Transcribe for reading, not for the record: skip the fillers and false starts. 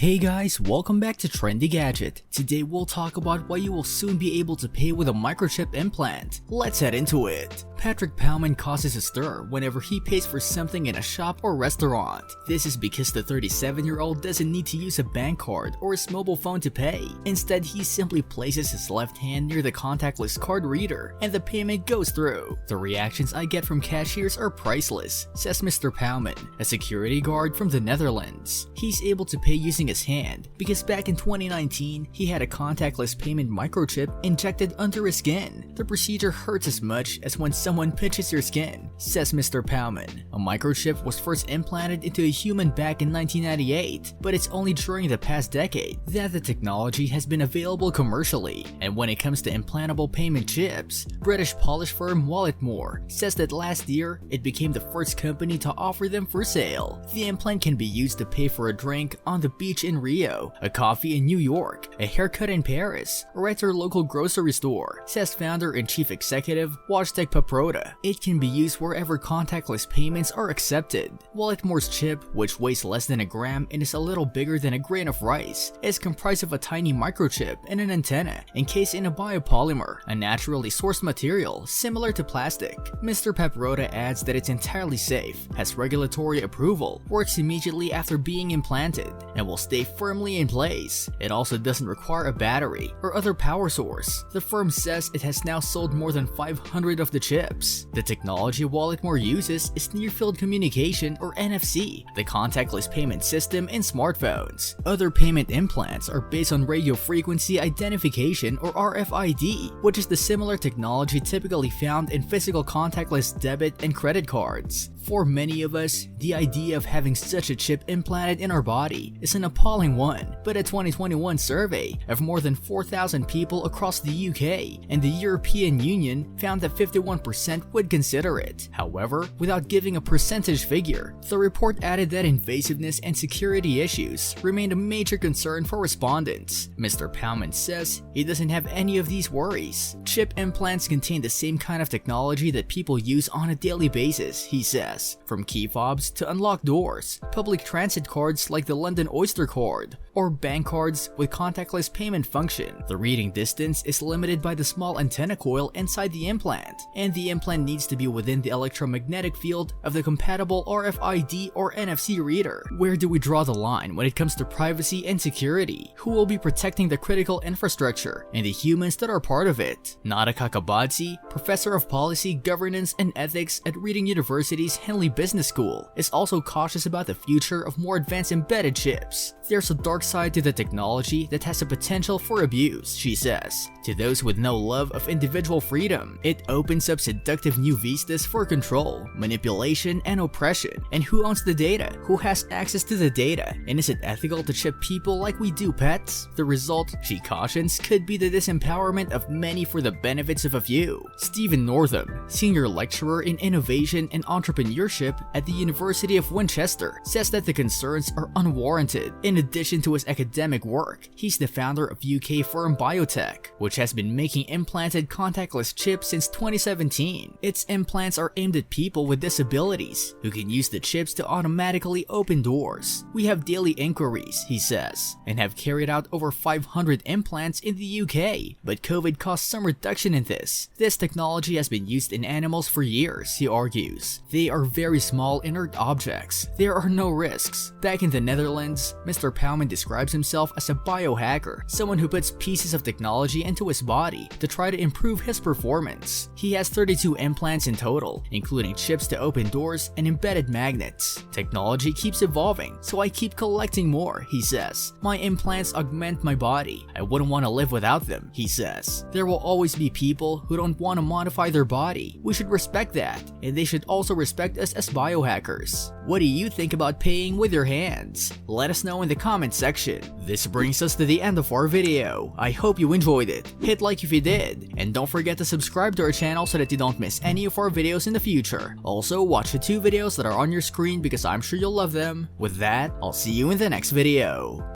Hey guys, welcome back to Trendy Gadget. Today we'll talk about why you will soon be able to pay with a microchip implant. Let's head into it. Patrick Baumann causes a stir whenever he pays for something in a shop or restaurant. This is because the 37-year-old doesn't need to use a bank card or his mobile phone to pay. Instead, he simply places his left hand near the contactless card reader and the payment goes through. The reactions I get from cashiers are priceless, says Mr. Baumann, a security guard from the Netherlands. He's able to pay using his hand because back in 2019, he had a contactless payment microchip injected under his skin. The procedure hurts as much as when someone pinches your skin, says Mr. Baumann. A microchip was first implanted into a human back in 1998, but it's only during the past decade that the technology has been available commercially. And when it comes to implantable payment chips, British polish firm Walletmore says that last year, it became the first company to offer them for sale. The implant can be used to pay for a drink on the beach in Rio, a coffee in New York, a haircut in Paris, or at your local grocery store, says founder and chief executive Wojtek Paproda. It can be used wherever contactless payments are accepted. Walletmore's chip, which weighs less than a gram and is a little bigger than a grain of rice, is comprised of a tiny microchip and an antenna encased in a biopolymer, a naturally sourced material similar to plastic. Mr. Paproda adds that it's entirely safe, has regulatory approval, works immediately after being implanted, and will stay firmly in place. It also doesn't require a battery or other power source. The firm says it has now sold more than 500 of the chips. The technology Walletmore uses is near-field communication or NFC, the contactless payment system in smartphones. Other payment implants are based on radio frequency identification or RFID, which is the similar technology typically found in physical contactless debit and credit cards. For many of us, the idea of having such a chip implanted in our body is an appalling one, but a 2021 survey of more than 4,000 people across the UK and the European Union found that 51% would consider it. However, without giving a percentage figure, the report added that invasiveness and security issues remained a major concern for respondents. Mr. Baumann says he doesn't have any of these worries. Chip implants contain the same kind of technology that people use on a daily basis, he says, from key fobs to unlocked doors, public transit cards like the London Oyster card, or bank cards with contactless payment function. The reading distance is limited by the small antenna coil inside the implant, and the implant needs to be within the electromagnetic field of the compatible RFID or NFC reader. Where do we draw the line when it comes to privacy and security? Who will be protecting the critical infrastructure and the humans that are part of it? Nada Kakabadze, professor of policy, governance, and ethics at Reading University's Henley Business School, is also cautious about the future of more advanced embedded chips. There's a dark side to the technology that has a potential for abuse, she says. To those with no love of individual freedom, it opens up seductive new vistas for control, manipulation, and oppression. And who owns the data? Who has access to the data? And is it ethical to chip people like we do pets? The result, she cautions, could be the disempowerment of many for the benefits of a few. Stephen Northam, senior lecturer in innovation and entrepreneurship at the University of Winchester, says that the concerns are unwarranted. In addition to his academic work, he's the founder of UK firm Biotech, which has been making implanted contactless chips since 2017. Its implants are aimed at people with disabilities who can use the chips to automatically open doors. We have daily inquiries, he says, and have carried out over 500 implants in the UK, but COVID caused some reduction in this. This technology has been used in animals for years, he argues. They are very small inert objects. There are no risks. Back in the Netherlands, Mr. Baumann describes himself as a biohacker, someone who puts pieces of technology into his body to try to improve his performance. He has 32 implants in total, including chips to open doors and embedded magnets. Technology keeps evolving, so I keep collecting more, he says. My implants augment my body. I wouldn't want to live without them, he says. There will always be people who don't want to modify their body. We should respect that, and they should also respect us as biohackers. What do you think about paying with your hands? Let us know in the comment section. This brings us to the end of our video. I hope you enjoyed it. Hit like if you did, and don't forget to subscribe to our channel so that you don't miss any of our videos in the future. Also, watch the 2 videos that are on your screen because I'm sure you'll love them. With that, I'll see you in the next video.